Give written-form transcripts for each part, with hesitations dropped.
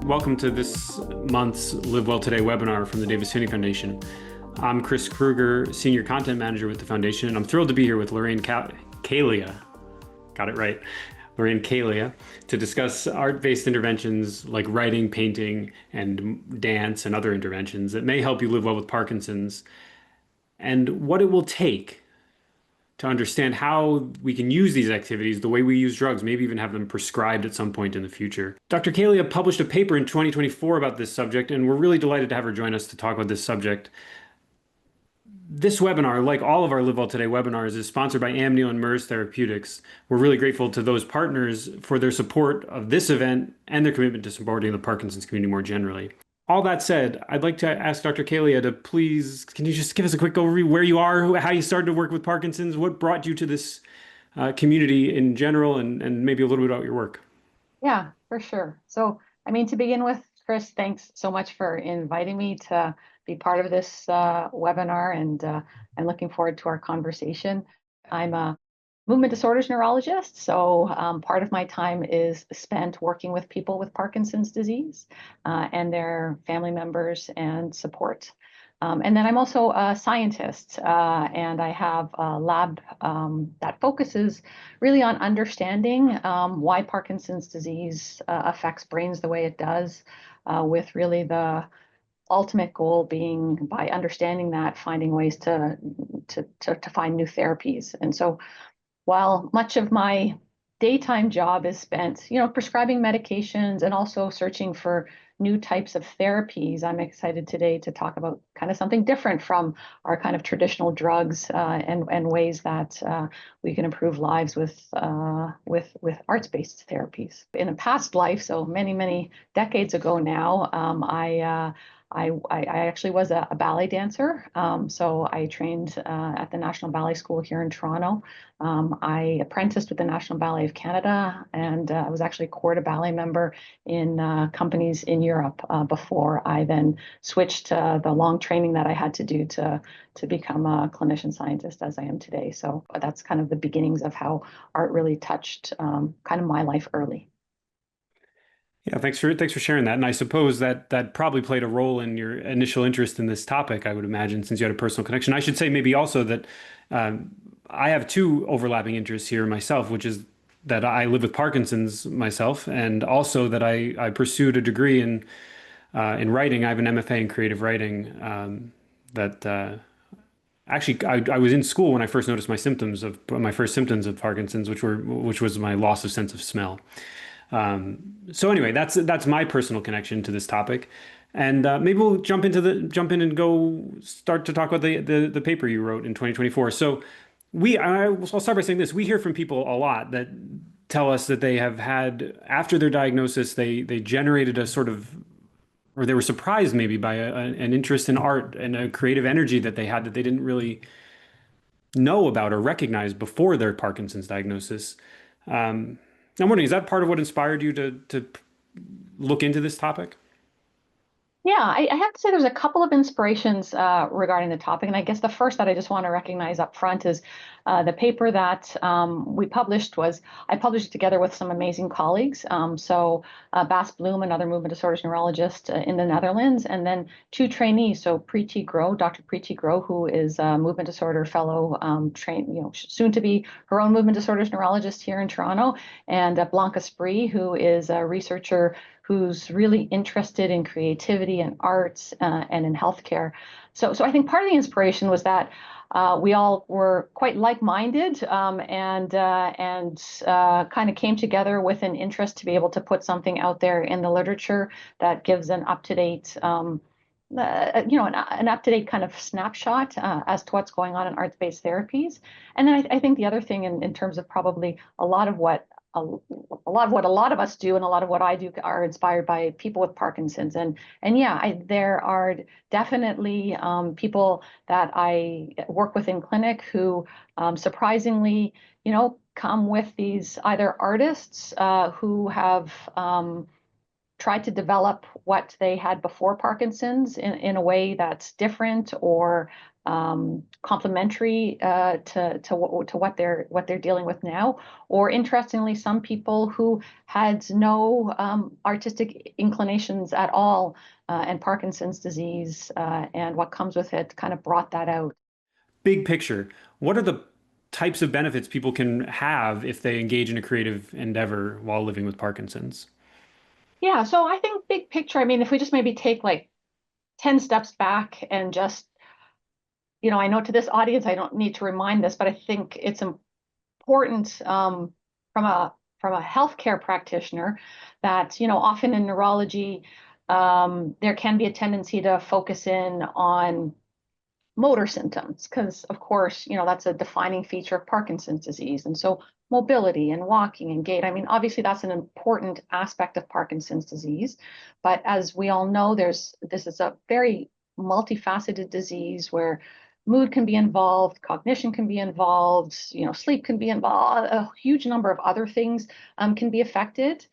Welcome to this month's Live Well Today webinar from the Davis Phinney Foundation. I'm Chris Kruger, Senior Content Manager with the Foundation, and I'm thrilled to be here with Lorraine Kalia, got it right, Lorraine Kalia, to discuss art-based interventions like writing, painting, and dance and other interventions that may help you live well with Parkinson's, and what it will take to understand how we can use these activities the way we use drugs, maybe even have them prescribed at some point in the future. Dr. Kalia published a paper in 2024 about this subject, and we're really delighted to have her join us to talk about this subject. This webinar, like all of our Live Well Today webinars, is sponsored by Amnio and MERS Therapeutics. We're really grateful to those partners for their support of this event and their commitment to supporting the Parkinson's community more generally. All that said, I'd like to ask Dr. Kalia to please, can you just give us a quick overview where you are, how you started to work with Parkinson's, what brought you to this community in general, and maybe a little bit about your work? Yeah, for sure. So, to begin with, Chris, thanks so much for inviting me to be part of this webinar, and I'm looking forward to our conversation. I'm a movement disorders neurologist, so part of my time is spent working with people with Parkinson's disease and their family members and support. And then I'm also a scientist, and I have a lab that focuses really on understanding why Parkinson's disease affects brains the way it does, with really the ultimate goal being, by understanding that, finding ways to find new therapies. And so while much of my daytime job is spent, prescribing medications and also searching for new types of therapies, I'm excited today to talk about kind of something different from our kind of traditional drugs and ways that we can improve lives with arts-based therapies. In a past life, so many decades ago now, I actually was a ballet dancer. So I trained at the National Ballet School here in Toronto. I apprenticed with the National Ballet of Canada, and I was actually a corps de ballet member in companies in Europe before I then switched to the long training that I had to do to become a clinician scientist as I am today. So that's kind of the beginnings of how art really touched kind of my life early. Yeah, thanks for sharing that. And I suppose that probably played a role in your initial interest in this topic, I would imagine, since you had a personal connection. I should say maybe also that I have two overlapping interests here myself, which is that I live with Parkinson's myself, and also that I pursued a degree in writing. I have an MFA in creative writing. Actually, I was in school when I first noticed my first symptoms of Parkinson's, which was my loss of sense of smell. So anyway, that's my personal connection to this topic, and maybe we'll jump in and go start to talk about the paper you wrote in 2024. So I'll start by saying this: we hear from people a lot that tell us that they have had, after their diagnosis, they generated a sort of, or they were surprised maybe by an interest in art and a creative energy that they had that they didn't really know about or recognize before their Parkinson's diagnosis. I'm wondering, is that part of what inspired you to look into this topic? Yeah, I have to say there's a couple of inspirations regarding the topic. And I guess the first that I just want to recognize up front is the paper that I published it together with some amazing colleagues. So Bas Bloem, another movement disorders neurologist in the Netherlands, and then two trainees. So Preeti Groh, Dr. Preeti Groh, who is a movement disorder fellow, soon to be her own movement disorders neurologist here in Toronto, and Blanca Spree, who is a researcher who's really interested in creativity and arts and in healthcare. So I think part of the inspiration was that we all were quite like-minded and kind of came together with an interest to be able to put something out there in the literature that gives an up-to-date an up-to-date kind of snapshot as to what's going on in arts-based therapies. And then I think the other thing in terms of probably a lot of what a lot of us do and a lot of what I do are inspired by people with Parkinson's. And yeah, there are definitely people that I work with in clinic who surprisingly, come with these either artists who have try to develop what they had before Parkinson's in a way that's different or complementary to what they're dealing with now. Or interestingly, some people who had no artistic inclinations at all and Parkinson's disease and what comes with it kind of brought that out. Big picture, what are the types of benefits people can have if they engage in a creative endeavor while living with Parkinson's? Yeah, so I think big picture, I mean, if we just maybe take like 10 steps back and just, I know to this audience, I don't need to remind this, but I think it's important from a healthcare practitioner that, often in neurology, there can be a tendency to focus in on motor symptoms because of course that's a defining feature of Parkinson's disease, and so mobility and walking and gait, I mean obviously that's an important aspect of Parkinson's disease, but as we all know this is a very multifaceted disease where mood can be involved, cognition can be involved, sleep can be involved, a huge number of other things can be affected,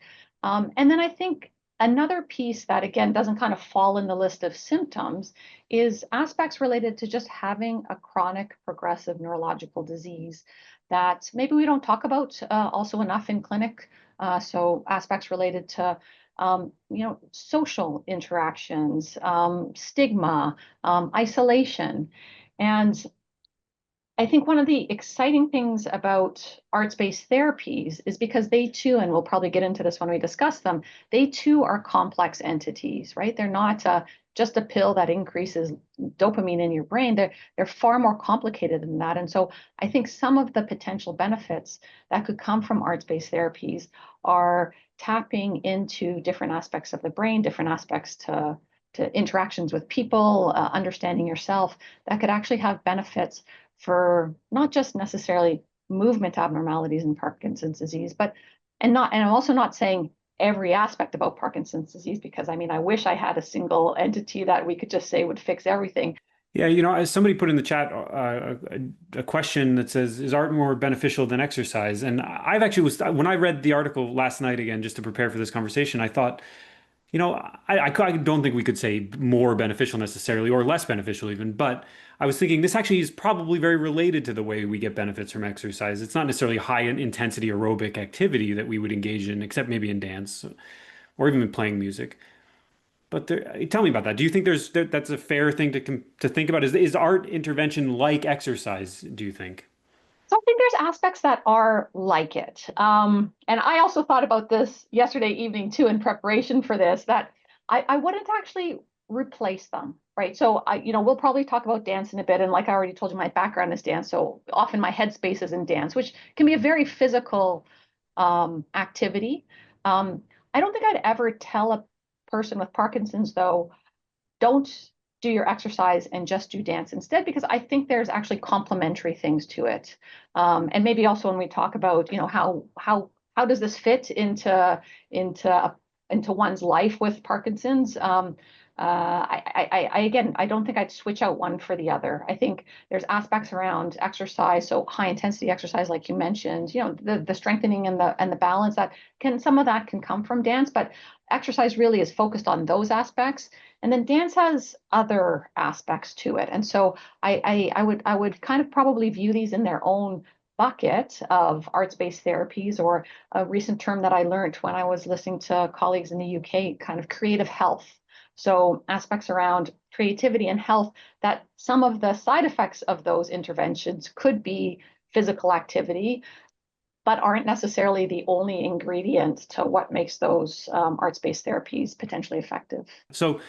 and then I think another piece that again doesn't kind of fall in the list of symptoms is aspects related to just having a chronic progressive neurological disease that maybe we don't talk about also enough in clinic. So aspects related to social interactions, stigma, isolation. And I think one of the exciting things about arts-based therapies is because they too, and we'll probably get into this when we discuss them, they too are complex entities, right? They're not just a pill that increases dopamine in your brain. They're far more complicated than that. And so I think some of the potential benefits that could come from arts-based therapies are tapping into different aspects of the brain, different aspects to interactions with people, understanding yourself, that could actually have benefits for not just necessarily movement abnormalities in Parkinson's disease, but and I'm also not saying every aspect about Parkinson's disease, because I mean I wish I had a single entity that we could just say would fix everything. Yeah, as somebody put in the chat a question that says, "Is art more beneficial than exercise?" And I've actually when I read the article last night again, just to prepare for this conversation, I thought, I don't think we could say more beneficial necessarily or less beneficial even, but I was thinking this actually is probably very related to the way we get benefits from exercise. It's not necessarily high intensity aerobic activity that we would engage in, except maybe in dance or even in playing music. But tell me about that. Do you think that's a fair thing to think about? Is art intervention like exercise, do you think? So I think there's aspects that are like it. And I also thought about this yesterday evening too in preparation for this, that I wouldn't actually replace them, right? So we'll probably talk about dance in a bit. And like I already told you, my background is dance. So often my headspace is in dance, which can be a very physical activity. I don't think I'd ever tell a person with Parkinson's, though, don't do your exercise and just do dance instead, because I think there's actually complementary things to it. And maybe also when we talk about, how does this fit into one's life with Parkinson's? Again, I don't think I'd switch out one for the other. I think there's aspects around exercise, so high intensity exercise, like you mentioned, the strengthening and the balance some of that can come from dance, but exercise really is focused on those aspects. And then dance has other aspects to it. And so I would kind of probably view these in their own bucket of arts-based therapies, or a recent term that I learned when I was listening to colleagues in the UK, kind of creative health. So aspects around creativity and health, that some of the side effects of those interventions could be physical activity, but aren't necessarily the only ingredient to what makes those arts-based therapies potentially effective. So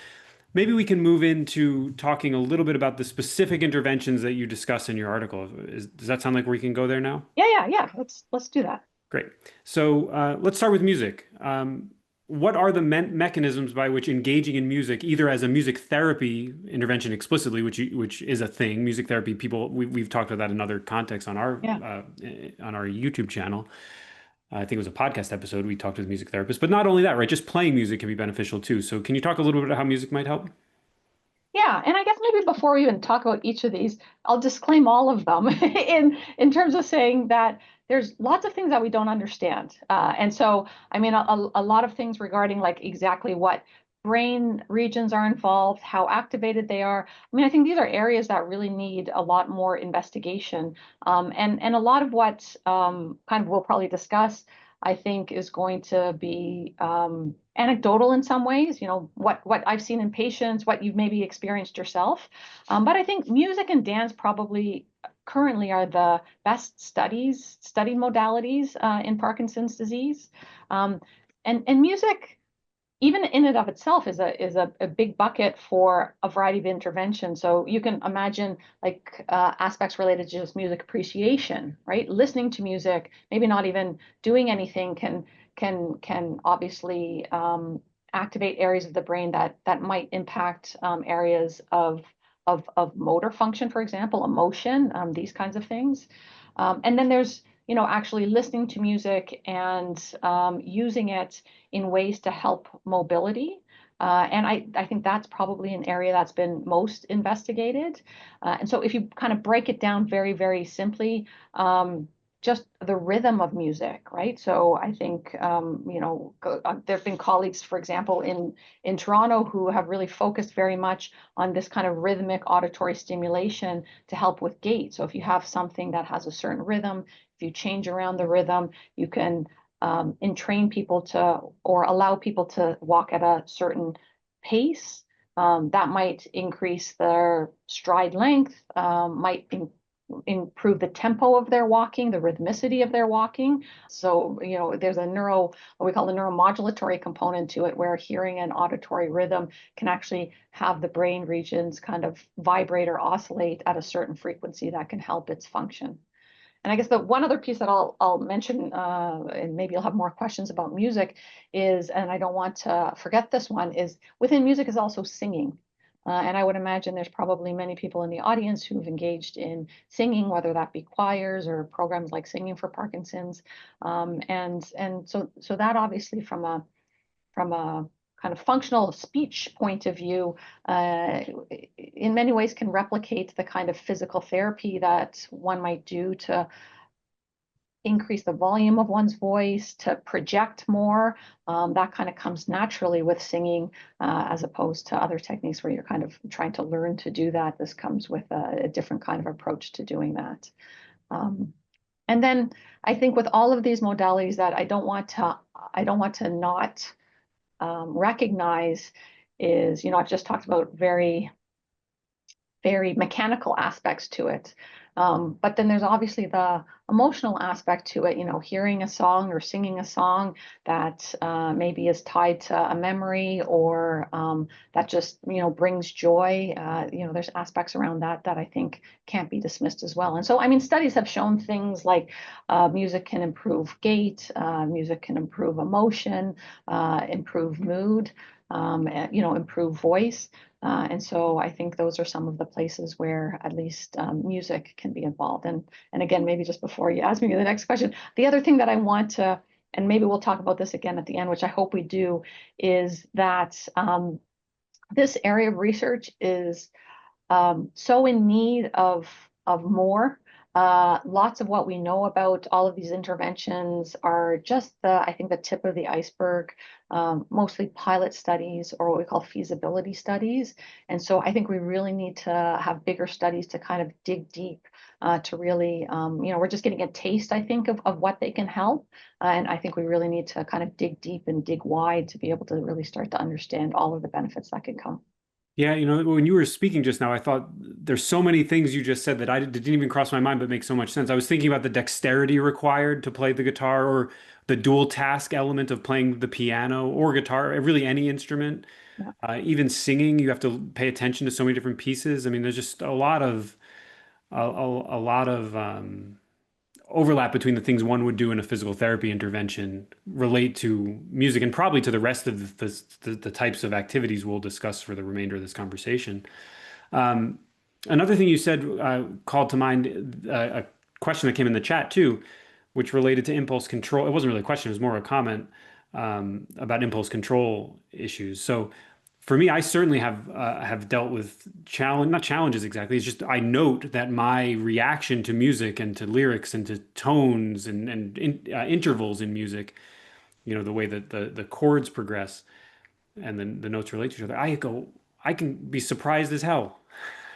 maybe we can move into talking a little bit about the specific interventions that you discuss in your article. Does that sound like we can go there now? Yeah. Let's do that. Great. So let's start with music. What are the mechanisms by which engaging in music, either as a music therapy intervention explicitly, which is a thing, music therapy, we've talked about that in other contexts on our YouTube channel. I think it was a podcast episode. We talked with music therapists, but not only that, right? Just playing music can be beneficial too. So can you talk a little bit about how music might help? Yeah, and I guess maybe before we even talk about each of these, I'll disclaim all of them in terms of saying that there's lots of things that we don't understand. And so, I mean, a lot of things regarding like exactly what brain regions are involved, how activated they are. I mean, I think these are areas that really need a lot more investigation. And a lot of what kind of we'll probably discuss, I think, is going to be anecdotal in some ways, what I've seen in patients, what you've maybe experienced yourself. But I think music and dance probably currently are the best study modalities in Parkinson's disease. Um, and music, even in and of itself, is a big bucket for a variety of interventions. So you can imagine like aspects related to just music appreciation, right? Listening to music, maybe not even doing anything, can obviously activate areas of the brain that might impact areas of motor function, for example, emotion, these kinds of things. And then there's actually listening to music and using it in ways to help mobility. And I think that's probably an area that's been most investigated. And so if you kind of break it down very, very simply, just the rhythm of music, right? So I think, there have been colleagues, for example, in Toronto who have really focused very much on this kind of rhythmic auditory stimulation to help with gait. So if you have something that has a certain rhythm, if you change around the rhythm, you can entrain people to or allow people to walk at a certain pace. That might increase their stride length, might improve the tempo of their walking, the rhythmicity of their walking. So, there's what we call the neuromodulatory component to it, where hearing and auditory rhythm can actually have the brain regions kind of vibrate or oscillate at a certain frequency that can help its function. And I guess the one other piece that I'll mention, and maybe you'll have more questions about music, is, and I don't want to forget this one, is within music is also singing. And I would imagine there's probably many people in the audience who've engaged in singing, whether that be choirs or programs like Singing for Parkinson's. And so that obviously from a kind of functional speech point of view, in many ways can replicate the kind of physical therapy that one might do to increase the volume of one's voice, to project more. That kind of comes naturally with singing, as opposed to other techniques where you're kind of trying to learn to do that. This comes with a different kind of approach to doing that. And then I think with all of these modalities that I don't want to not recognize is, I've just talked about very, very mechanical aspects to it. But then there's obviously the emotional aspect to it, hearing a song or singing a song that maybe is tied to a memory or that just, brings joy. There's aspects around that I think can't be dismissed as well. And so, I mean, studies have shown things like music can improve gait, music can improve emotion, improve mood, improve voice. And so I think those are some of the places where at least music can be involved. And again, maybe just before you ask me the next question, the other thing that I want to, and maybe we'll talk about this again at the end, which I hope we do, is that this area of research is so in need of more. Lots of what we know about all of these interventions are just I think the tip of the iceberg, mostly pilot studies or what we call feasibility studies. And so I think we really need to have bigger studies to kind of dig deep to really, we're just getting a taste, I think, of what they can help. And I think we really need to kind of dig deep and dig wide to be able to really start to understand all of the benefits that can come. Yeah, when you were speaking just now, I thought there's so many things you just said that I didn't even cross my mind, but make so much sense. I was thinking about the dexterity required to play the guitar, or the dual task element of playing the piano or guitar, really any instrument. Yeah. Even singing, you have to pay attention to so many different pieces. I mean, there's just a lot of overlap between the things one would do in a physical therapy intervention relate to music, and probably to the rest of the types of activities we'll discuss for the remainder of this conversation. Another thing you said called to mind a question that came in the chat too, which related to impulse control. It wasn't really a question, it was more a comment about impulse control issues. So for me, I certainly have dealt with challenge, not challenges exactly. It's just I note that my reaction to music and to lyrics and to tones and intervals in music, the way that the chords progress and then the notes relate to each other, I can be surprised as hell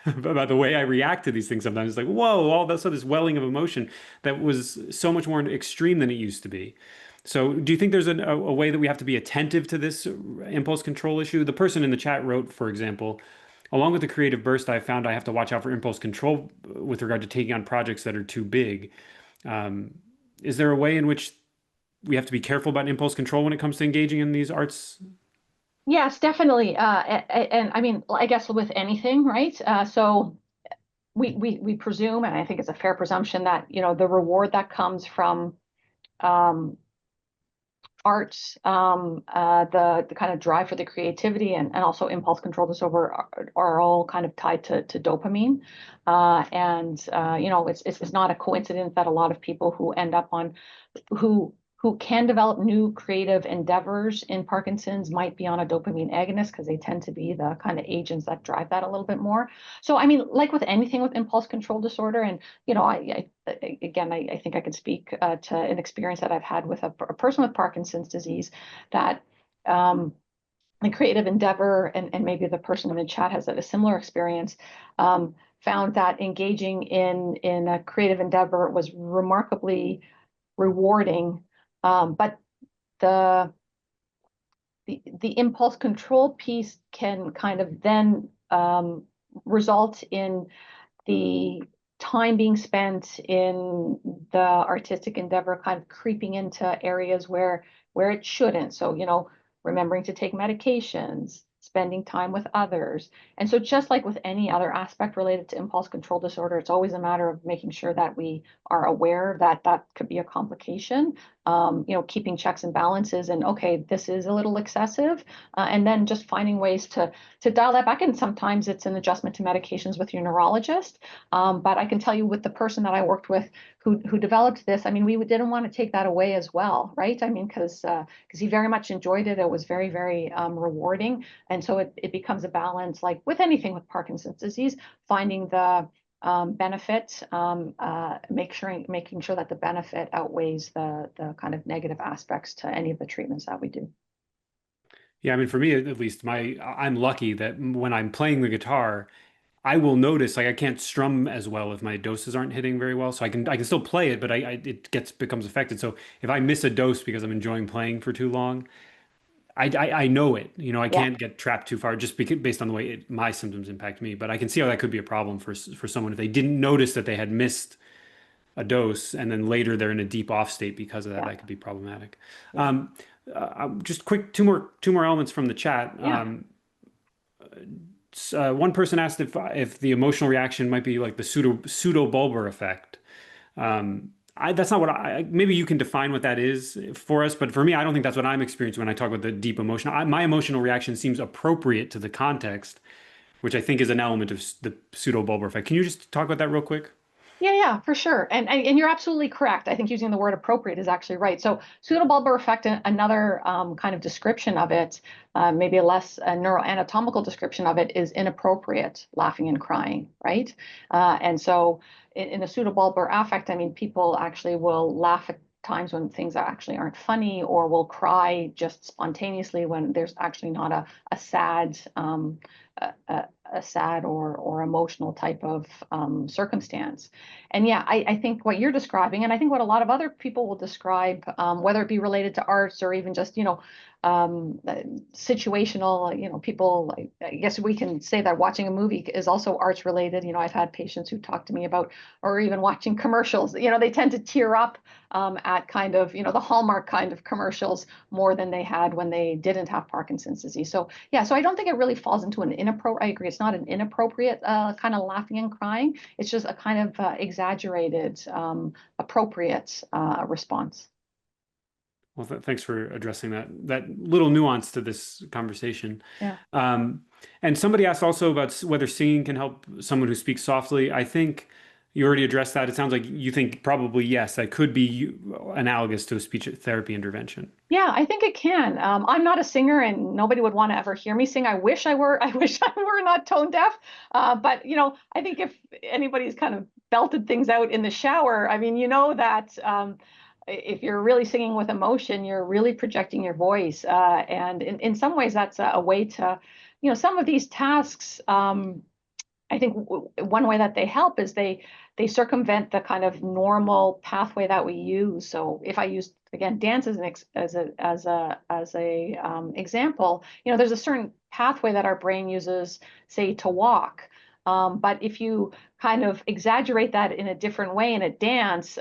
about the way I react to these things sometimes. It's like, whoa, all this welling of emotion that was so much more extreme than it used to be. So, do you think there's a way that we have to be attentive to this impulse control issue? The person in the chat wrote, for example, along with the creative burst, I found I have to watch out for impulse control with regard to taking on projects that are too big. Um, is there a way in which we have to be careful about impulse control when it comes to engaging in these arts? Yes, definitely. And I mean, I guess with anything, right? So we presume, and I think it's a fair presumption that, the reward that comes from um, art, the kind of drive for the creativity and also impulse control disorder are all kind of tied to dopamine. It's not a coincidence that a lot of people who end up on who can develop new creative endeavors in Parkinson's might be on a dopamine agonist because they tend to be the kind of agents that drive that a little bit more. So, I mean, like with anything with impulse control disorder, and I think I can speak to an experience that I've had with a person with Parkinson's disease that the creative endeavor, and maybe the person in the chat has a similar experience. Found that engaging in a creative endeavor was remarkably rewarding, but the the impulse control piece can kind of then result in the time being spent in the artistic endeavor kind of creeping into areas where it shouldn't. So, remembering to take medications, spending time with others. And so just like with any other aspect related to impulse control disorder, it's always a matter of making sure that we are aware that that could be a complication. Keeping checks and balances and okay, this is a little excessive, and then just finding ways to dial that back. And sometimes it's an adjustment to medications with your neurologist. But I can tell you with the person that I worked with who developed this, I mean, we didn't want to take that away as well, right? I mean, because he very much enjoyed it. It was very, very rewarding. And so it becomes a balance, like with anything with Parkinson's disease, finding the benefit, making sure that the benefit outweighs the kind of negative aspects to any of the treatments that we do. Yeah, I mean, for me at least, I'm lucky that when I'm playing the guitar, I will notice like I can't strum as well if my doses aren't hitting very well. So I can still play it, but it becomes affected. So if I miss a dose because I'm enjoying playing for too long, I know it. I Yeah, can't get trapped too far just based on the way my symptoms impact me. But I can see how that could be a problem for someone if they didn't notice that they had missed a dose and then later they're in a deep off state because of that. yeah, That could be problematic. yeah, Just quick, two more elements from the chat. yeah. One person asked if the emotional reaction might be like the pseudo bulbar effect. That's not what maybe you can define what that is for us, but for me, I don't think that's what I'm experiencing when I talk about the deep emotion. My emotional reaction seems appropriate to the context, which I think is an element of the pseudo bulbar effect. Can you just talk about that real quick? Yeah, for sure. And you're absolutely correct. I think using the word appropriate is actually right. So pseudobulbar effect, another kind of description of it, maybe a less neuroanatomical description of it is inappropriate laughing and crying, right? And so in a pseudobulbar affect, I mean, people actually will laugh at times when things actually aren't funny or will cry just spontaneously when there's actually not a sad a sad or emotional type of circumstance. And yeah, I think what you're describing, and I think what a lot of other people will describe, whether it be related to arts or even just, situational, people, I guess we can say that watching a movie is also arts related. I've had patients who talk to me about, or even watching commercials, they tend to tear up at kind of, the Hallmark kind of commercials more than they had when they didn't have Parkinson's disease. So yeah, so I don't think it really falls into an inappropriate, I agree, it's not an inappropriate kind of laughing and crying. It's just a kind of exaggerated, appropriate response. Well, thanks for addressing that little nuance to this conversation. Yeah. And somebody asked also about whether singing can help someone who speaks softly. I think You already addressed that. It sounds like you think probably yes, that could be analogous to a speech therapy intervention. Yeah, I think it can. I'm not a singer, and nobody would want to ever hear me sing. I wish I were. I wish I were not tone deaf. But I think if anybody's kind of belted things out in the shower, I mean, that if you're really singing with emotion, you're really projecting your voice. And in some ways, that's a way to, some of these tasks. I think one way that they help is they circumvent the kind of normal pathway that we use. So if I use again dance as a example, there's a certain pathway that our brain uses, say, to walk. But if you kind of exaggerate that in a different way in a dance,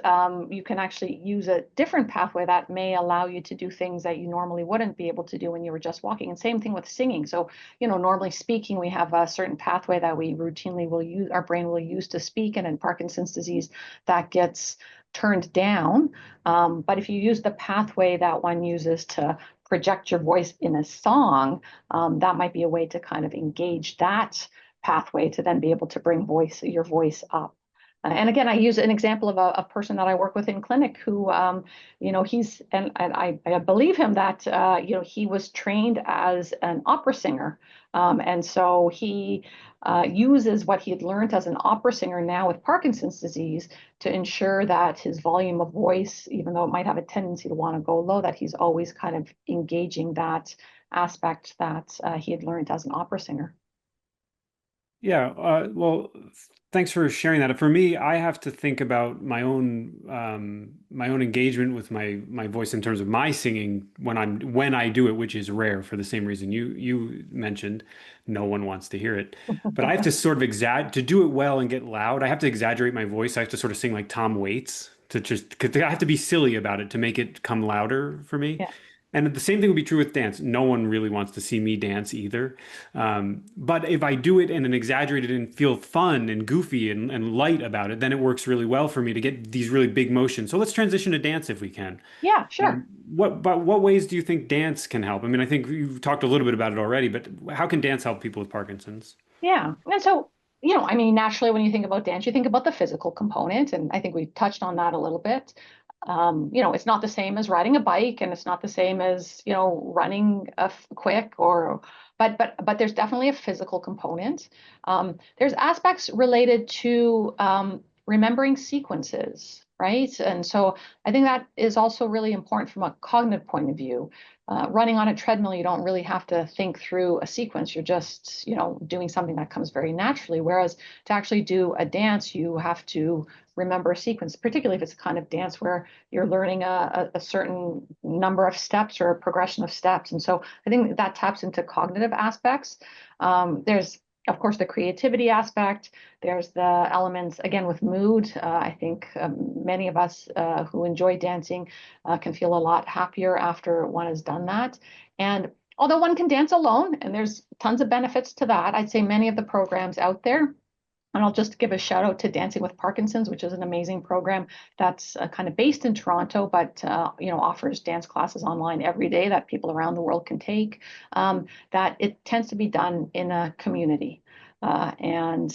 you can actually use a different pathway that may allow you to do things that you normally wouldn't be able to do when you were just walking. And same thing with singing. So, normally speaking, we have a certain pathway that we routinely will use, our brain will use to speak. And in Parkinson's disease, that gets turned down. But if you use the pathway that one uses to project your voice in a song, that might be a way to kind of engage that pathway to then be able to bring your voice up. And again, I use an example of a person that I work with in clinic who, he's, and I believe him that, he was trained as an opera singer. And so he uses what he had learned as an opera singer now with Parkinson's disease to ensure that his volume of voice, even though it might have a tendency to want to go low, that he's always kind of engaging that aspect that he had learned as an opera singer. Yeah, well, thanks for sharing that. For me, I have to think about my own engagement with my voice in terms of my singing when I do it, which is rare for the same reason you mentioned. No one wants to hear it, but I have to sort of to do it well and get loud. I have to exaggerate my voice. I have to sort of sing like Tom Waits to just, 'cause I have to be silly about it to make it come louder for me. Yeah. And the same thing would be true with dance. No one really wants to see me dance either. But if I do it in an exaggerated and feel fun and goofy and light about it, then it works really well for me to get these really big motions. So let's transition to dance if we can. Yeah, sure. What ways do you think dance can help? I mean, I think you've talked a little bit about it already, but how can dance help people with Parkinson's? Yeah. And so, I mean, naturally, when you think about dance, you think about the physical component. And I think we touched on that a little bit. It's not the same as riding a bike, and it's not the same as, running quick but there's definitely a physical component. There's aspects related to remembering sequences, right? And so I think that is also really important from a cognitive point of view. Running on a treadmill, you don't really have to think through a sequence. You're just, doing something that comes very naturally. Whereas to actually do a dance, you have to remember a sequence, particularly if it's a kind of dance where you're learning a certain number of steps or a progression of steps. And so I think that taps into cognitive aspects. There's, of course, the creativity aspect. There's the elements, again, with mood. I think many of us who enjoy dancing can feel a lot happier after one has done that. And although one can dance alone, and there's tons of benefits to that, I'd say many of the programs out there, and I'll just give a shout out to Dancing with Parkinson's, which is an amazing program that's kind of based in Toronto, but offers dance classes online every day that people around the world can take. That it tends to be done in a community, and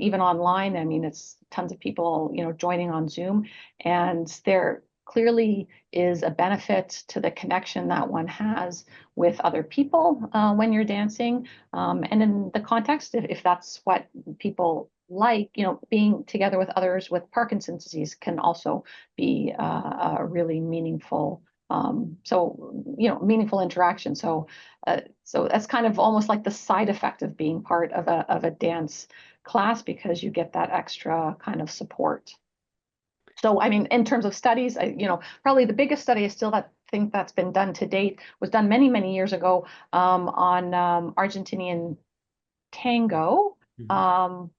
even online. I mean, it's tons of people joining on Zoom, and there clearly is a benefit to the connection that one has with other people when you're dancing, and in the context, if that's what people like, being together with others with Parkinson's disease can also be a really meaningful, meaningful interaction. So that's kind of almost like the side effect of being part of a dance class, because you get that extra kind of support. So, I mean, in terms of studies, probably the biggest study I still think that's been done to date was done many, many years ago on Argentinian tango. Mhm.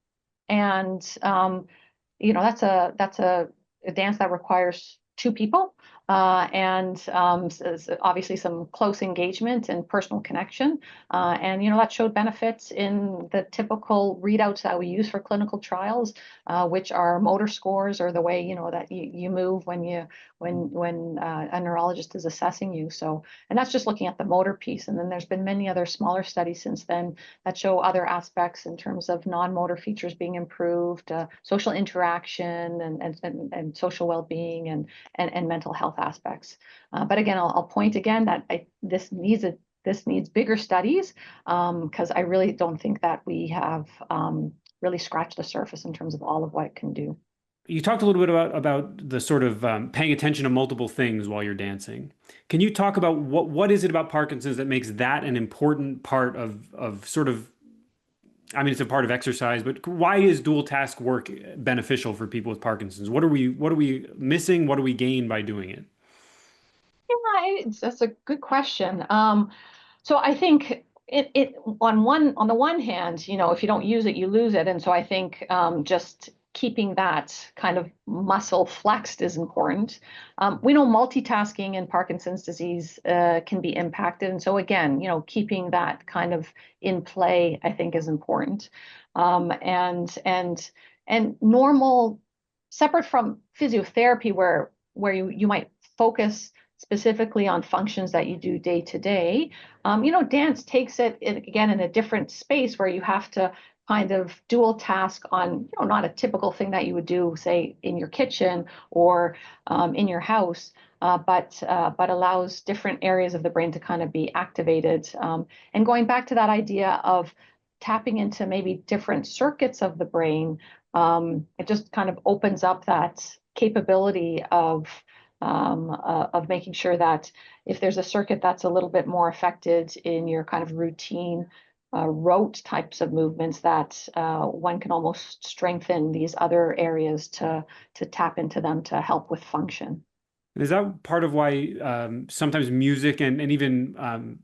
And that's a dance that requires two people. and obviously some close engagement and personal connection. And, that showed benefits in the typical readouts that we use for clinical trials, which are motor scores, or the way, that you move when a neurologist is assessing you. So, and that's just looking at the motor piece. And then there's been many other smaller studies since then that show other aspects in terms of non-motor features being improved, social interaction, and social well-being, and mental health aspects. But again, I'll point again that this needs bigger studies, because I really don't think that we have really scratched the surface in terms of all of what it can do. You talked a little bit about the sort of paying attention to multiple things while you're dancing. Can you talk about what is it about Parkinson's that makes that an important part of sort of, I mean, it's a part of exercise, but why is dual task work beneficial for people with Parkinson's? What are we missing? What do we gain by doing it? Yeah, that's a good question. So I think it on the one hand, if you don't use it, you lose it. And so I think just keeping that kind of muscle flexed is important. We know multitasking in Parkinson's disease can be impacted. And so again, keeping that kind of in play, I think, is important. And normal, separate from physiotherapy, where you might focus specifically on functions that you do day to day. Dance takes it again in a different space where you have to kind of dual task on, not a typical thing that you would do, say, in your kitchen or in your house, but allows different areas of the brain to kind of be activated. And going back to that idea of tapping into maybe different circuits of the brain, it just kind of opens up that capability of making sure that if there's a circuit that's a little bit more affected in your kind of routine rote types of movements, that one can almost strengthen these other areas to tap into them to help with function. Is that part of why sometimes music and even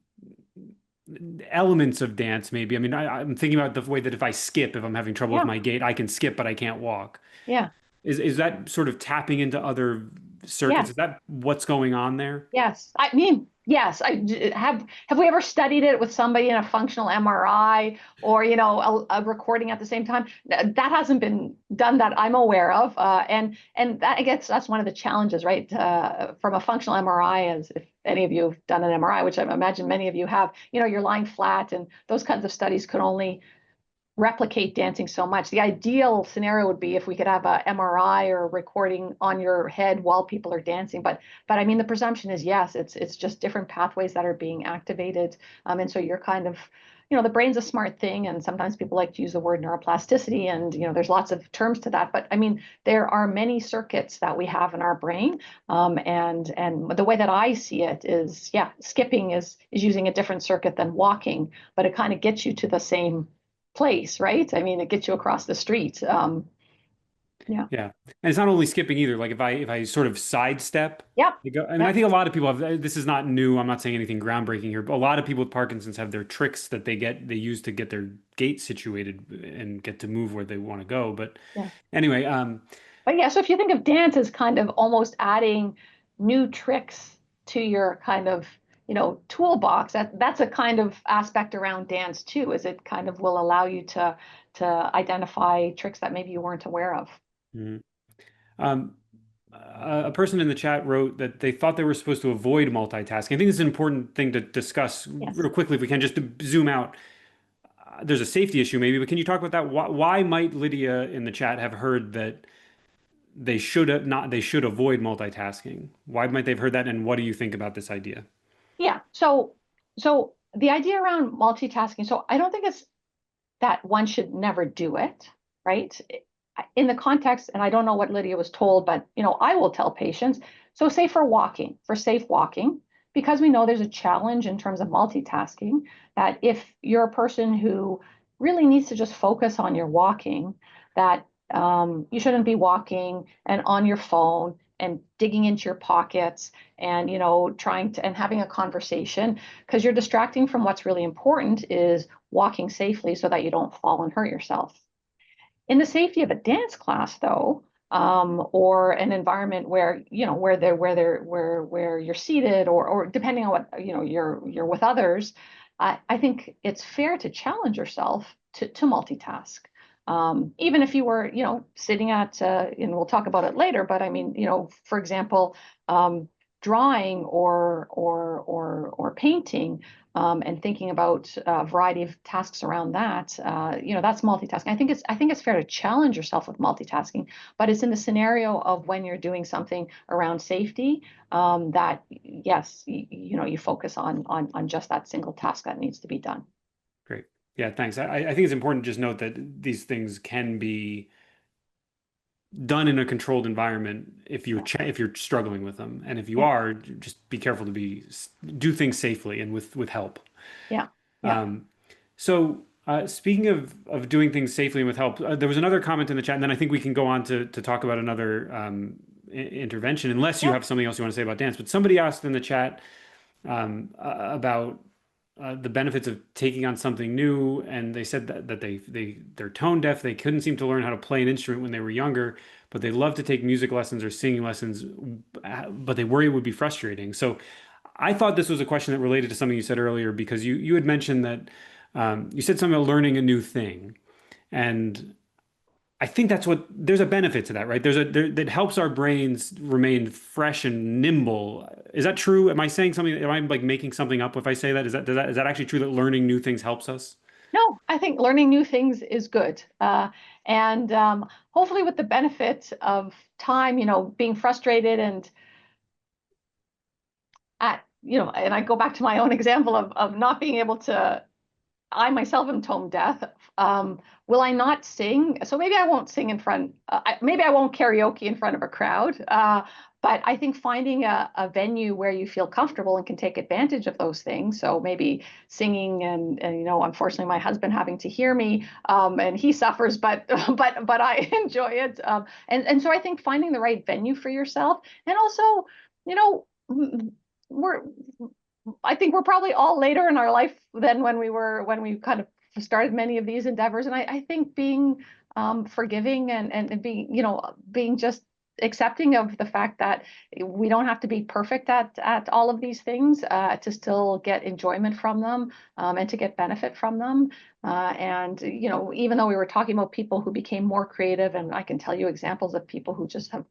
elements of dance, maybe? I mean, I'm thinking about the way that if I'm having trouble with Yeah, my gait, I can skip, but I can't walk. yeah, Is that sort of tapping into other circuits? yes. Is that what's going on there? Yes, I mean, yes. Have we ever studied it with somebody in a functional MRI, or a recording at the same time? That hasn't been done that I'm aware of, and that, I guess, that's one of the challenges, right? From a functional MRI, as if any of you have done an MRI, which I imagine many of you have, you're lying flat, and those kinds of studies could only replicate dancing so much. The ideal scenario would be if we could have a MRI or a recording on your head while people are dancing. But I mean, the presumption is yes, it's just different pathways that are being activated. And so you're kind of, the brain's a smart thing, and sometimes people like to use the word neuroplasticity, and there's lots of terms to that. But I mean, there are many circuits that we have in our brain, and the way that I see it is, yeah, skipping is using a different circuit than walking, but it kind of gets you to the same place, right? I mean, it gets you across the street. Yeah. Yeah. And it's not only skipping either. Like if I sort of sidestep, Yep. I mean, I Yep. think a lot of people have, this is not new. I'm not saying anything groundbreaking here, but a lot of people with Parkinson's have their tricks that they use to get their gait situated and get to move where they want to go. But Yeah. anyway, But yeah, so if you think of dance as kind of almost adding new tricks to your kind of, toolbox, that's a kind of aspect around dance too, is it kind of will allow you to identify tricks that maybe you weren't aware of. mhm. Um, a person in the chat wrote that they thought they were supposed to avoid multitasking. I think it's an important thing to discuss Yes. real quickly if we can, just to zoom out. There's a safety issue maybe, but can you talk about that? Why might Lydia in the chat have heard that they should avoid multitasking? Why might they've heard that, and what do you think about this idea? Yeah. So the idea around multitasking, so I don't think it's that one should never do it, right? In the context, and I don't know what Lydia was told, but I will tell patients. So say for walking, for safe walking, because we know there's a challenge in terms of multitasking, that if you're a person who really needs to just focus on your walking, that you shouldn't be walking and on your phone and digging into your pockets and trying to and having a conversation, because you're distracting from what's really important, is walking safely so that you don't fall and hurt yourself. In the safety of a dance class, though, or an environment where, where you're seated, or depending on what, you're with others. I think it's fair to challenge yourself to multitask. Even if you were, sitting at, and we'll talk about it later, but I mean, for example, drawing or painting, and thinking about a variety of tasks around that, that's multitasking. I think it's fair to challenge yourself with multitasking, but it's in the scenario of when you're doing something around safety, that yes, you focus on just that single task that needs to be done. Great. Yeah, thanks. I think it's important to just note that these things can be done in a controlled environment if you're struggling with them, and if you Yeah, are, just be careful to do things safely and with help. yeah, yeah. Um, speaking of doing things safely and with help, there was another comment in the chat, and then I think we can go on to talk about another intervention, unless you Yeah. have something else you want to say about dance. But somebody asked in the chat about the benefits of taking on something new, and they said that they're tone deaf. They couldn't seem to learn how to play an instrument when they were younger, but they love to take music lessons or singing lessons, but they worry it would be frustrating. So I thought this was a question that related to something you said earlier, because you had mentioned that you said something about learning a new thing, and I think that's what there's a benefit to that, right? That helps our brains remain fresh and nimble. Is that true? Am I saying something? Am I like making something up if I say that? Is that actually true that learning new things helps us? No, I think learning new things is good. And hopefully with the benefit of time, being frustrated and and I go back to my own example of not being able to. I myself am tone deaf. Will I not sing? So maybe I won't sing in front. Maybe I won't karaoke in front of a crowd. But I think finding a venue where you feel comfortable and can take advantage of those things. So maybe singing, and unfortunately, my husband having to hear me, and he suffers, but but I enjoy it. And so I think finding the right venue for yourself, and also, you know. We're I think we're probably all later in our life than when we kind of started many of these endeavors. And I think being forgiving, and being, being just accepting of the fact that we don't have to be perfect at all of these things, to still get enjoyment from them, and to get benefit from them. And even though we were talking about people who became more creative, and I can tell you examples of people who just have,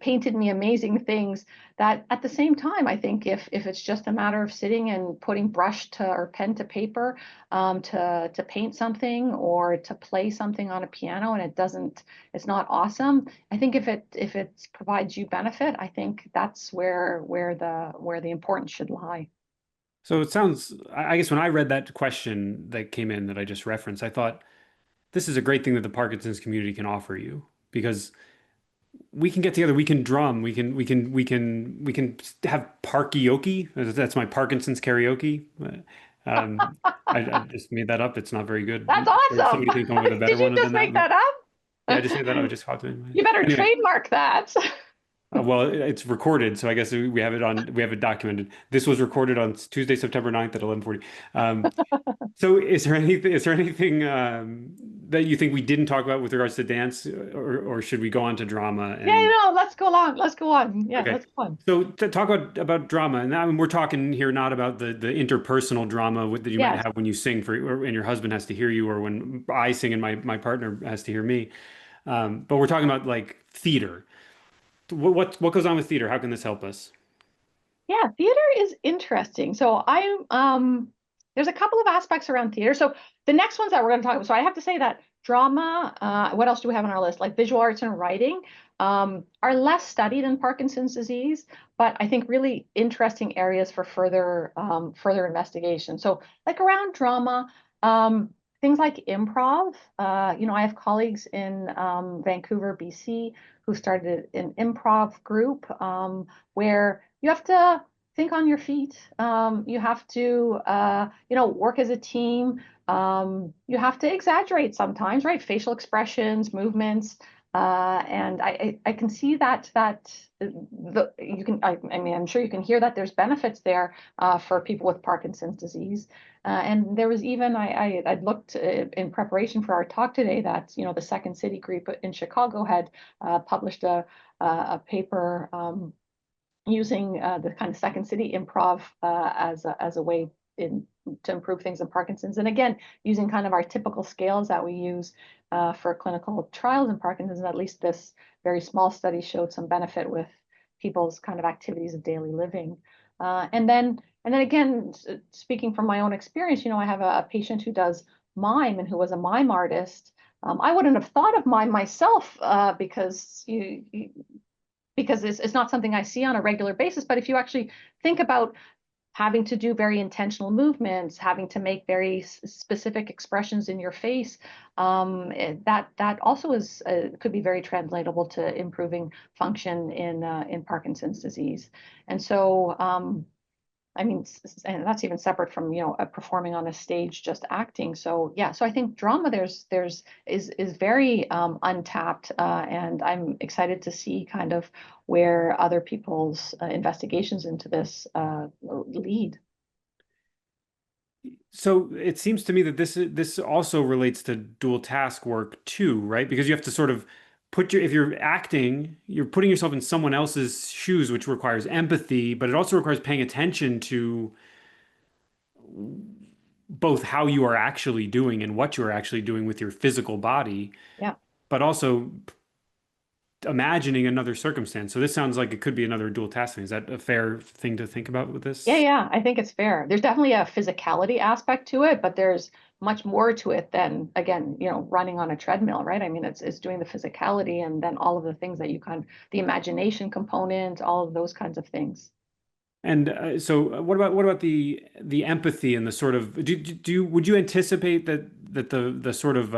painted me amazing things, that at the same time, I think if it's just a matter of sitting and putting brush to or pen to paper, to paint something or to play something on a piano, and it's not awesome. I think if it provides you benefit, I think that's where the importance should lie. So it sounds, I guess when I read that question that came in that I just referenced, I thought this is a great thing that the Parkinson's community can offer you, because we can get together, we can drum, we can have parkioke. That's my Parkinson's karaoke. Um, I just made that up. It's not very good. That's awesome. Somebody can come up with a better Did you one just than that. make that up? Yeah, I just made that up. I just caught it. You better Anyway, trademark that. well, it's recorded, so I guess we have it documented. This was recorded on Tuesday, September 9th at 11:40. So is there anything that you think we didn't talk about with regards to dance, or should we go on to drama Yeah, and let's go on. Let's go on. Yeah, okay. let's go on. So to talk about drama, and I mean, we're talking here not about the interpersonal drama that you might Yes. have when you sing and your husband has to hear you, or when I sing and my partner has to hear me. But we're talking about like theater. What goes on with theater? How can this help us? Yeah, theater is interesting. So there's a couple of aspects around theater. So the next ones that we're going to talk about. So I have to say that drama, what else do we have on our list? Like visual arts and writing, are less studied in Parkinson's disease, but I think really interesting areas for further investigation. So like around drama, things like improv. I have colleagues in Vancouver, BC, who started an improv group, where you have to think on your feet. You have to, work as a team. You have to exaggerate sometimes, right? Facial expressions, movements. And I can see that you can, I mean, I'm sure you can hear that there's benefits there for people with Parkinson's disease. And there was even, I'd looked in preparation for our talk today that, the Second City group in Chicago had published a paper using the kind of Second City improv as a way to improve things in Parkinson's. And again, using kind of our typical scales that we use for clinical trials in Parkinson's, at least this very small study showed some benefit with people's kind of activities of daily living. And then again, speaking from my own experience, I have a patient who does mime and who was a mime artist. I wouldn't have thought of mime myself because it's not something I see on a regular basis. But if you actually think about having to do very intentional movements, having to make very specific expressions in your face, that also could be very translatable to improving function in Parkinson's disease. And so I mean, and that's even separate from, performing on a stage, just acting. So yeah, so I think drama is very untapped, and I'm excited to see kind of where other people's investigations into this lead. So it seems to me that this also relates to dual task work too, right? Because you have to sort of if you're acting, you're putting yourself in someone else's shoes, which requires empathy, but it also requires paying attention to both how you are actually doing and what you are actually doing with your physical body, Yeah. but also imagining another circumstance. So this sounds like it could be another dual task thing. Is that a fair thing to think about with Yeah, this? yeah, I think it's fair. There's definitely a physicality aspect to it, but there's much more to it than, again, running on a treadmill, right? I mean, it's doing the physicality and then all of the things that the imagination component, all of those kinds of things. And so, what about the empathy and the sort of would you anticipate that the sort of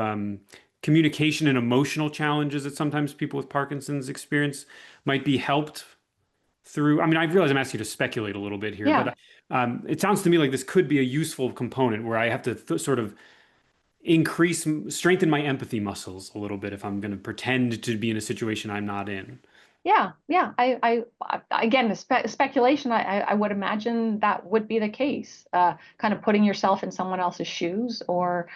communication and emotional challenges that sometimes people with Parkinson's experience might be helped through? I mean, I realize I'm asking you to speculate a little bit here, Yeah. but it sounds to me like this could be a useful component where I have to sort of strengthen my empathy muscles a little bit if I'm going to pretend to be in a situation I'm not in. Yeah, yeah. Again, the speculation. I would imagine that would be the case. Kind of putting yourself in someone else's shoes, or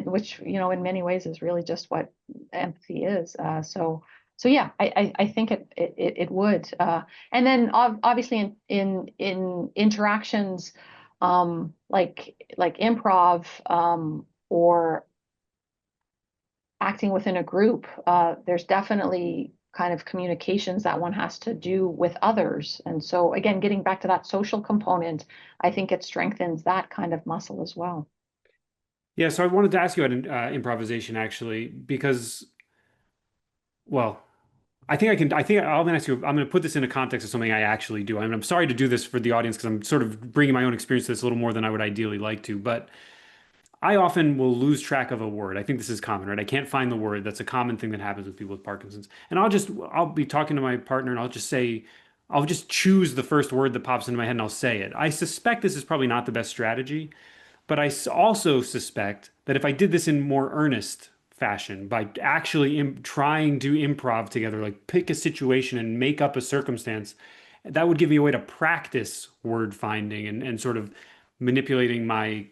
which in many ways is really just what empathy is. So yeah, I think it would. And then obviously in interactions, like improv, or acting within a group, there's definitely kind of communications that one has to do with others. And so, again, getting back to that social component, I think it strengthens that kind of muscle as well. Yeah, so I wanted to ask you about improvisation actually, because, well, I think I'm going to ask you, I'm going to put this in a context of something I actually do. I mean, I'm sorry to do this for the audience because I'm sort of bringing my own experience to this a little more than I would ideally like to, but I often will lose track of a word. I think this is common, right? I can't find the word. That's a common thing that happens with people with Parkinson's. And I'll be talking to my partner and I'll just choose the first word that pops into my head and I'll say it. I suspect this is probably not the best strategy. But also suspect that if I did this in more earnest fashion, by actually trying to improv together, like pick a situation and make up a circumstance, that would give me a way to practice word finding and sort of manipulating my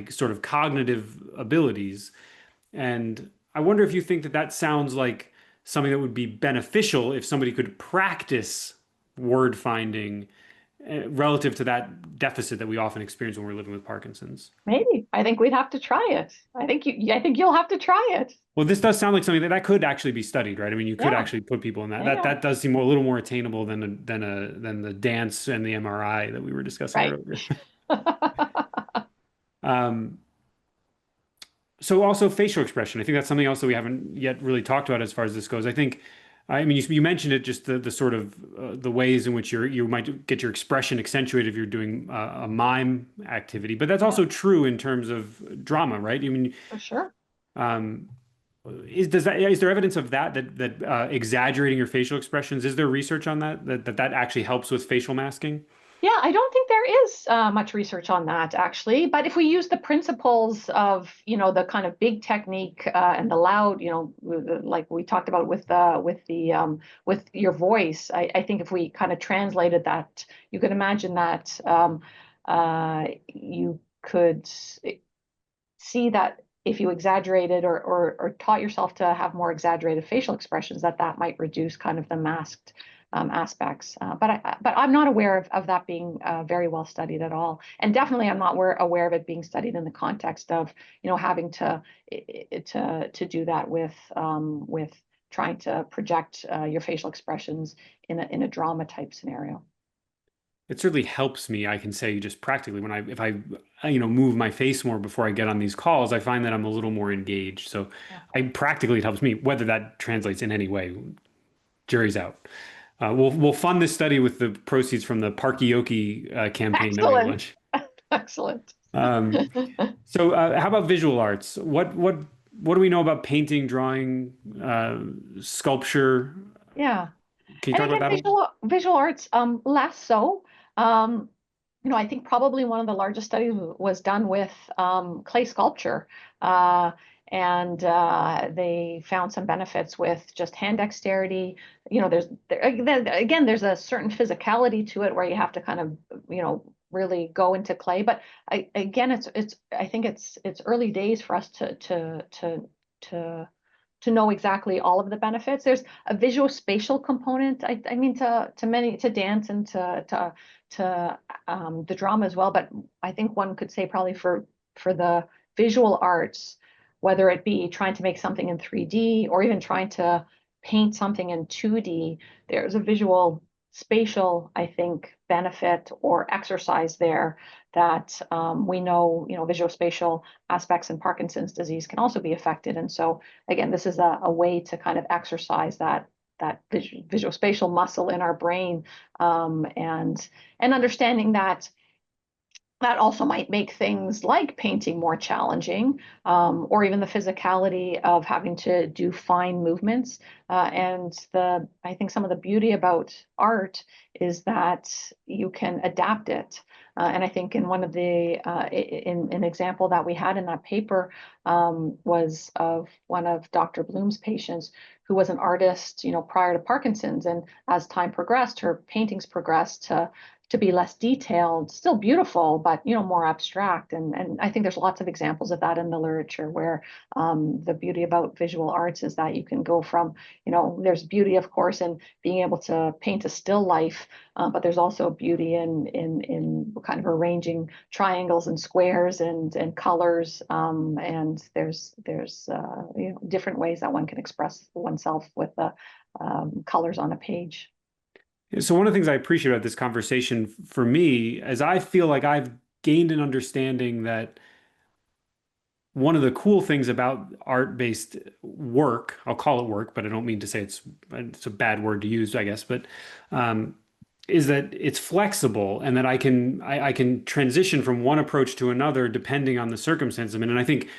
sort of cognitive abilities. And I wonder if you think that that sounds like something that would be beneficial if somebody could practice word finding relative to that deficit that we often experience when we're living with Parkinson's. Maybe. I think we'd have to try it. I think you'll have to try it. Well, this does sound like something that could actually be studied, right? I mean, you could Yeah. actually put people in that. Yeah. That does seem a little more attainable than the dance and the MRI that we were discussing Right. earlier. Um, so also facial expression. I think that's something else that we haven't yet really talked about as far as this goes. I mean, you mentioned it, just the sort of the ways in which you might get your expression accentuated if you're doing a mime activity, but that's Yeah, also true in terms of drama, right? I mean, for sure. um, is there evidence of that exaggerating your facial expressions? Is there research on that actually helps with facial masking? Yeah, I don't think there is much research on that actually. But if we use the principles of, the kind of big technique and the loud, like we talked about with your voice, I think if we kind of translated that, you could imagine that you could see that if you exaggerated or taught yourself to have more exaggerated facial expressions, that might reduce kind of the masked aspects. But I'm not aware of that being very well studied at all, and definitely I'm not aware of it being studied in the context of having to do that with trying to project your facial expressions in a drama type scenario. It certainly helps me, I can say just practically when if I move my face more before I get on these calls, I find that I'm a little more engaged. So Yeah. practically it helps me. Whether that translates in any way, jury's out. We'll fund this study with the proceeds from the Parkioki campaign that we Excellent. launched. Excellent. Um, so how about visual arts? What do we know about painting, drawing, sculpture? Yeah. Can you And talk about again, that a little? visual arts, less so. Um, I think probably one of the largest studies was done with clay sculpture. Uh, and they found some benefits with just hand dexterity. Again, there's a certain physicality to it where you have to kind of, really go into clay. But again, I think it's early days for us to to know exactly all of the benefits. There's a visual spatial component. I mean to many to dance and to the drama as well. But I think one could say probably for the visual arts, whether it be trying to make something in 3D or even trying to paint something in 2D, there's a visual spatial, I think, benefit or exercise there that we know, visual spatial aspects in Parkinson's disease can also be affected. And so again, this is a way to kind of exercise that visual spatial muscle in our brain, and understanding that also might make things like painting more challenging, or even the physicality of having to do fine movements. And I think some of the beauty about art is that you can adapt it. And I think in one of in an example that we had in that paper was of one of Dr. Bloom's patients who was an artist, prior to Parkinson's. And as time progressed, her paintings progressed to be less detailed, still beautiful, but more abstract. And I think there's lots of examples of that in the literature where the beauty about visual arts is that you can go from, there's beauty, of course, in being able to paint a still life, but there's also beauty in kind of arranging triangles and squares and colors. And there's different ways that one can express oneself with the colors on a page. So one of the things I appreciate about this conversation for me is I feel like I've gained an understanding that one of the cool things about art-based work, I'll call it work, but I don't mean to say it's a bad word to use, I guess, but is that it's flexible and that I can transition from one approach to another depending on the circumstance. I mean, and I think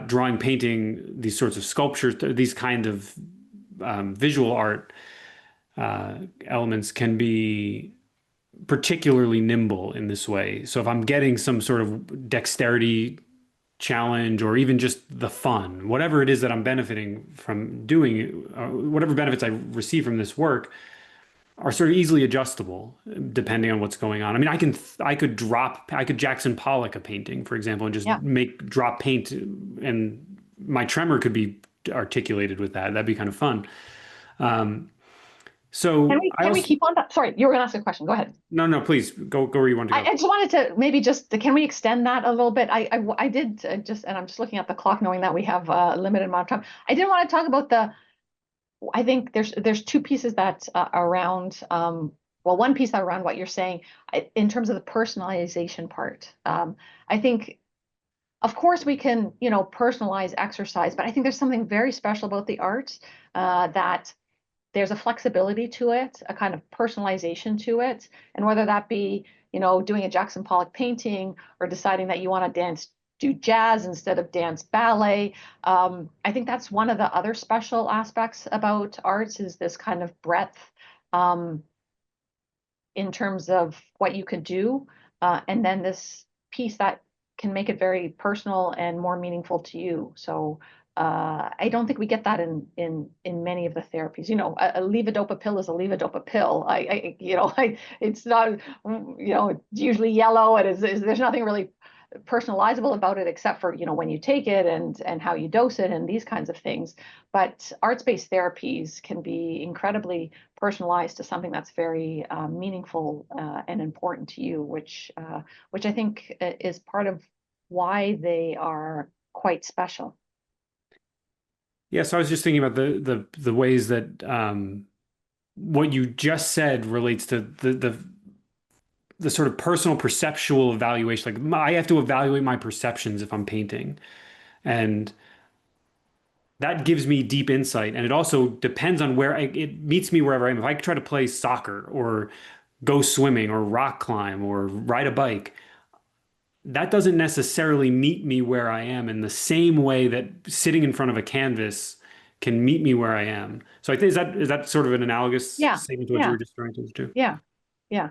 drawing, painting, these sorts of sculptures, these kind of visual art elements can be particularly nimble in this way. So if I'm getting some sort of dexterity challenge or even just the fun, whatever it is that I'm benefiting from doing, whatever benefits I receive from this work are sort of easily adjustable depending on what's going on. I mean, I could Jackson Pollock a painting, for example, and just Yeah. drop paint, and my tremor could be articulated with that. That'd be kind of fun. Um, Can so we I can we also keep on that? Sorry, you were going to ask a question. Go ahead. no, please go where you want to I go. just wanted to maybe can we extend that a little bit? I did and I'm just looking at the clock, knowing that we have a limited amount of time. I did want to talk about I think there's two pieces that around, well, one piece around what you're saying in terms of the personalization part. I think, of course, we can, personalize exercise, but I think there's something very special about the arts that there's a flexibility to it, a kind of personalization to it. And whether that be, doing a Jackson Pollock painting or deciding that you want to do jazz instead of dance ballet. I think that's one of the other special aspects about arts is this kind of breadth. Um, in terms of what you could do, and then this piece that can make it very personal and more meaningful to you. So I don't think we get that in many of the therapies. A levodopa pill is a levodopa pill. It's not, it's usually yellow, and there's nothing really personalizable about it except for when you take it and how you dose it and these kinds of things. But arts-based therapies can be incredibly personalized to something that's very meaningful and important to you, which I think is part of why they are quite special. Yeah, so I was just thinking about the ways that what you just said relates to the sort of personal perceptual evaluation. Like I have to evaluate my perceptions if I'm painting, and that gives me deep insight. And it also depends on it meets me wherever I am. If I try to play soccer or go swimming or rock climb or ride a bike, that doesn't necessarily meet me where I am in the same way that sitting in front of a canvas can meet me where I am. So I think is that sort of an analogous Yeah, statement to what you yeah, were just trying to do? yeah, yeah.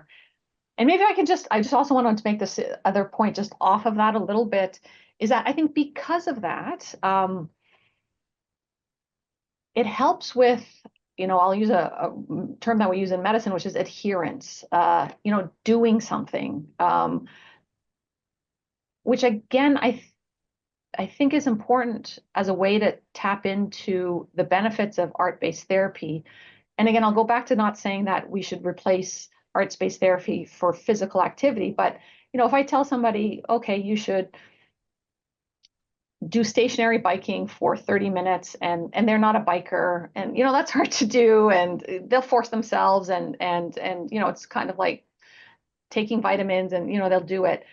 And maybe I just also wanted to make this other point just off of that a little bit, is that I think because of that, it helps with, I'll use a term that we use in medicine, which is adherence, doing something, which again, I think is important as a way to tap into the benefits of art-based therapy. And again, I'll go back to not saying that we should replace arts-based therapy for physical activity, but if I tell somebody, okay, you should do stationary biking for 30 minutes and they're not a biker, and that's hard to do, and they'll force themselves, and it's kind of like taking vitamins, and they'll do it.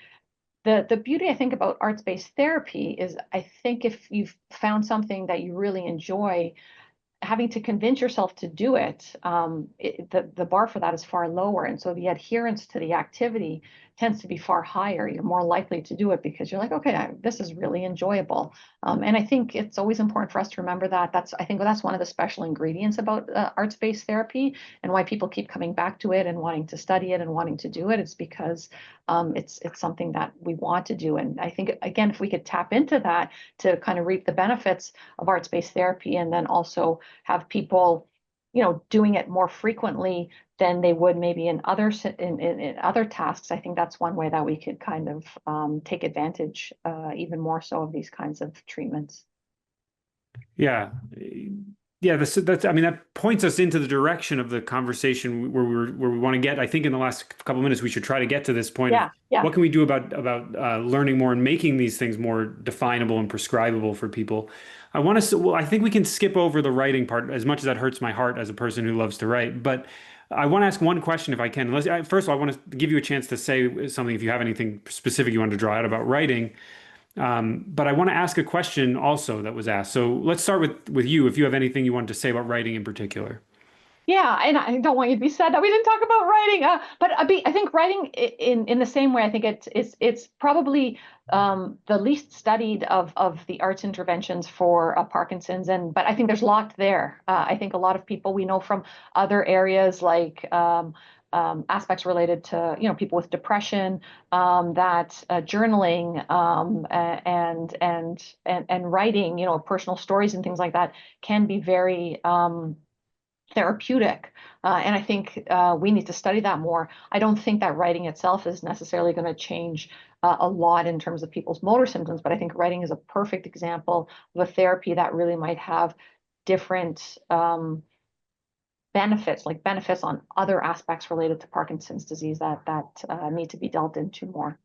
The beauty I think about arts-based therapy is, I think if you've found something that you really enjoy, having to convince yourself to do it, the bar for that is far lower. And so the adherence to the activity tends to be far higher. You're more likely to do it because you're like, okay, this is really enjoyable. And I think it's always important for us to remember that. I think that's one of the special ingredients about arts-based therapy, and why people keep coming back to it and wanting to study it and wanting to do it. It's because it's something that we want to do. And I think, again, if we could tap into that to kind of reap the benefits of arts-based therapy, and then also have people, doing it more frequently than they would maybe in other tasks, I think that's one way that we could kind of take advantage even more so of these kinds of treatments. Yeah. Yeah, that's I mean that points us into the direction of the conversation where we want to get. I think in the last couple of minutes we should try to get to this point of Yeah, yeah, what can we do about learning more and making these things more definable and prescribable for people. Well, I think we can skip over the writing part, as much as that hurts my heart as a person who loves to write. But I want to ask one question if I can. First of all, I want to give you a chance to say something if you have anything specific you want to draw out about writing. But I want to ask a question also that was asked. So let's start with you, if you have anything you want to say about writing in particular. yeah. And I don't want you to be sad that we didn't talk about writing. But I think writing in the same way, I think it's probably the least studied of the arts interventions for Parkinson's, but I think there's a lot there. I think a lot of people we know from other areas, like aspects related to people with depression, that journaling, and writing, personal stories and things like that can be very therapeutic. And I think we need to study that more. I don't think that writing itself is necessarily going to change a lot in terms of people's motor symptoms, but I think writing is a perfect example of a therapy that really might have different benefits, like benefits on other aspects related to Parkinson's disease that need to be delved into more.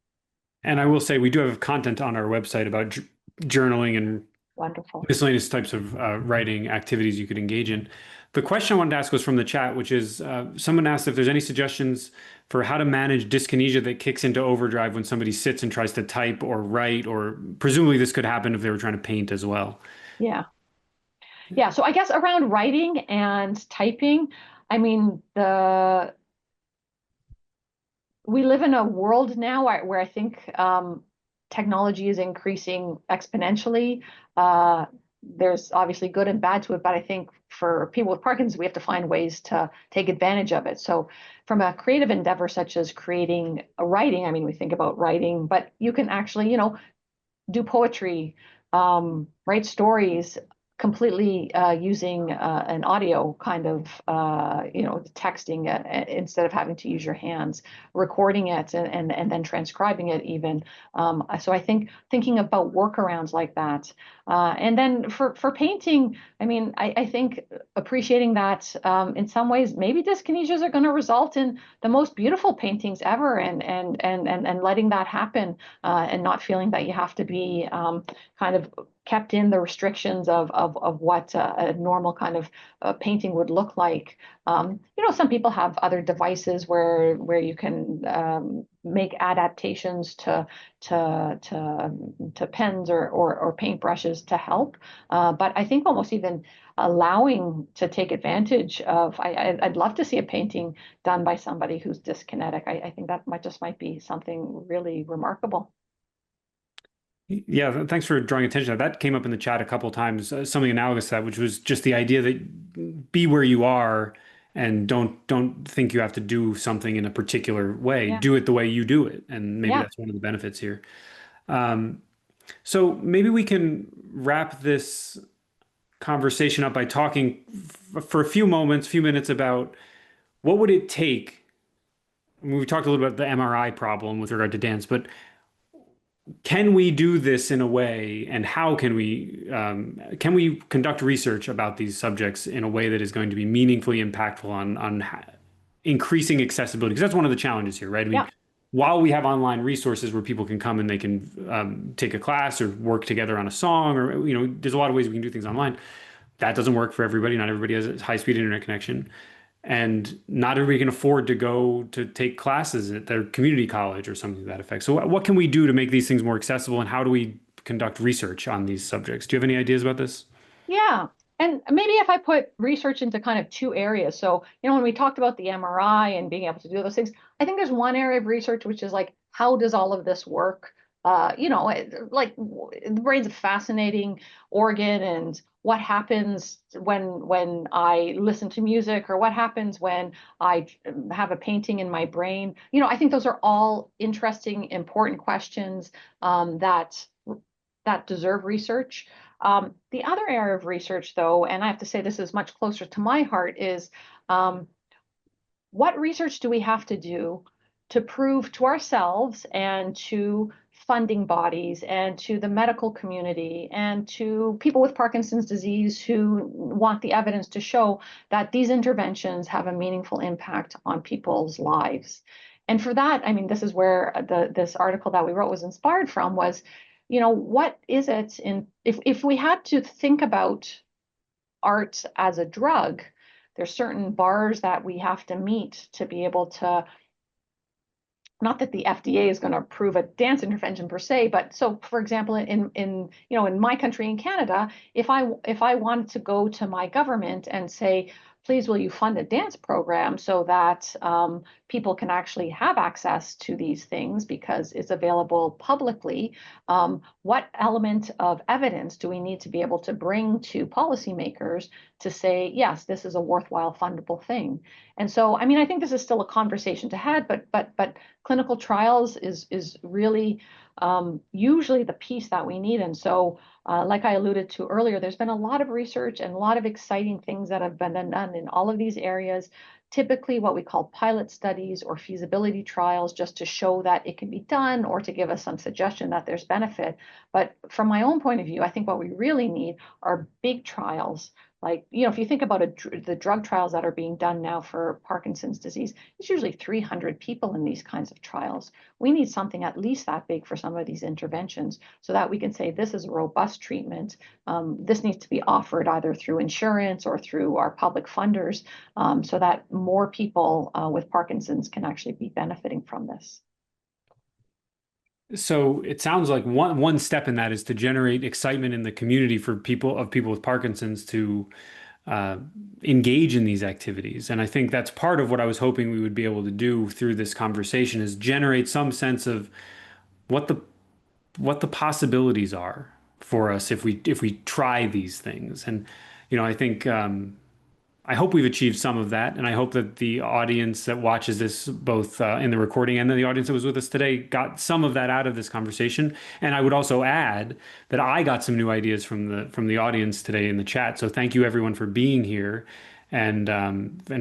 And I will say we do have content on our website about journaling and Wonderful. miscellaneous types of writing activities you could engage in. The question I wanted to ask was from the chat, which is someone asked if there's any suggestions for how to manage dyskinesia that kicks into overdrive when somebody sits and tries to type or write, or presumably this could happen if they were trying to paint as well. Yeah. Yeah. So I guess around writing and typing, I mean, we live in a world now where I think technology is increasing exponentially. there's obviously good and bad to it, but I think for people with Parkinson's, we have to find ways to take advantage of it. So, from a creative endeavor such as creating a writing, I mean, we think about writing, but you can actually, do poetry, write stories completely using an audio kind of, texting instead of having to use your hands, recording it and then transcribing it even. So I think thinking about workarounds like that. And then for painting, I mean, I think appreciating that in some ways, maybe dyskinesias are going to result in the most beautiful paintings ever and letting that happen and not feeling that you have to be kind of kept in the restrictions of what a normal kind of painting would look like. Some people have other devices where you can make adaptations to pens or paintbrushes to help. But I think almost even allowing to take advantage of, I'd love to see a painting done by somebody who's dyskinetic. I think that might be something really remarkable. Yeah, thanks for drawing attention to that. That came up in the chat a couple of times, something analogous to that, which was just the idea that be where you are and don't think you have to do something in a particular way. Yeah, Do it the way you do it, and maybe yeah, that's one of the benefits here. Um, so maybe we can wrap this conversation up by talking for a few minutes about what would it take. I mean, we talked a little about the MRI problem with regard to dance, but can we do this in a way, and how can we conduct research about these subjects in a way that is going to be meaningfully impactful on increasing accessibility? Because that's one of the challenges here, right? I mean, yeah. while we have online resources where people can come and they can take a class or work together on a song, or there's a lot of ways we can do things online. That doesn't work for everybody. Not everybody has a high-speed internet connection. And not everybody can afford to go to take classes at their community college or something to that effect. So what can we do to make these things more accessible, and how do we conduct research on these subjects? Do you have any ideas about this? Yeah. And maybe if I put research into kind of two areas. So, when we talked about the MRI and being able to do those things, I think there's one area of research which is like, how does all of this work? The brain's a fascinating organ, and what happens when I listen to music, or what happens when I have a painting in my brain? I think those are all interesting, important questions that deserve research. The other area of research, though, and I have to say this is much closer to my heart, is um, what research do we have to do to prove to ourselves and to funding bodies and to the medical community and to people with Parkinson's disease who want the evidence to show that these interventions have a meaningful impact on people's lives? And for that, I mean, this is where this article that we wrote was inspired from. Was, what is it in if we had to think about art as a drug, there's certain bars that we have to meet to be able to, not that the FDA is going to approve a dance intervention per se, but so for example, in my country, in Canada, if I wanted to go to my government and say, please will you fund a dance program so that people can actually have access to these things because it's available publicly, what element of evidence do we need to be able to bring to policymakers to say, yes, this is a worthwhile fundable thing? And so, I mean, I think this is still a conversation to have, but clinical trials is really usually the piece that we need. And so, like I alluded to earlier, there's been a lot of research and a lot of exciting things that have been done in all of these areas. Typically, what we call pilot studies or feasibility trials, just to show that it can be done or to give us some suggestion that there's benefit. But from my own point of view, I think what we really need are big trials. Like, if you think about the drug trials that are being done now for Parkinson's disease, it's usually 300 people in these kinds of trials. We need something at least that big for some of these interventions so that we can say this is a robust treatment. This needs to be offered either through insurance or through our public funders, so that more people with Parkinson's can actually be benefiting from this. So it sounds like one step in that is to generate excitement in the community for people with Parkinson's to uh, engage in these activities. And I think that's part of what I was hoping we would be able to do through this conversation is generate some sense of what the what the possibilities are for us if we try these things. And I think I hope we've achieved some of that, and I hope that the audience that watches this, both in the recording and then the audience that was with us today, got some of that out of this conversation. And I would also add that I got some new ideas from the audience today in the chat. So thank you everyone for being here and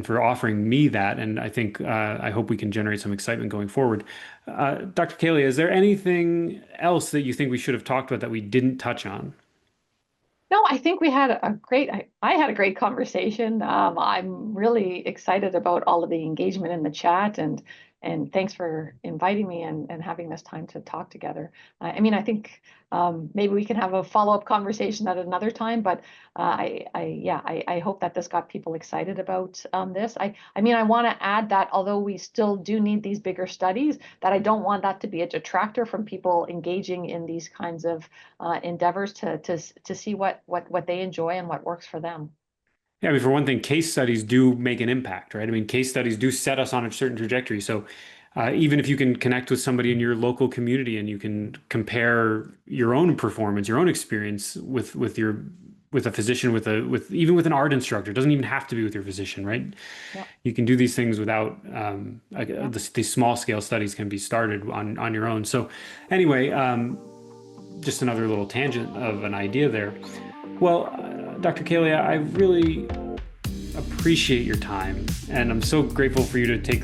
for offering me that. And I think I hope we can generate some excitement going forward. Dr. Kalia, is there anything else that you think we should have talked about that we didn't touch on? No, I think we had I had a great conversation. I'm really excited about all of the engagement in the chat, and thanks for inviting me and having this time to talk together. I mean, I think maybe we can have a follow-up conversation at another time, but I hope that this got people excited about this. I mean, I want to add that although we still do need these bigger studies, that I don't want that to be a detractor from people engaging in these kinds of endeavors to see what they enjoy and what works for them. Yeah, I mean, for one thing, case studies do make an impact, right? I mean, case studies do set us on a certain trajectory. So even if you can connect with somebody in your local community and you can compare your own performance, your own experience with a physician, even with an art instructor, it doesn't even have to be with your physician, right? Yeah. You can do these things without these small scale studies can be started on your own. So anyway, just another little tangent of an idea there. Well, Dr. Kalia, I really appreciate your time, and I'm so grateful for you to take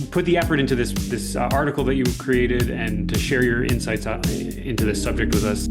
put the effort into this article that you created and to share your insights into this subject with us.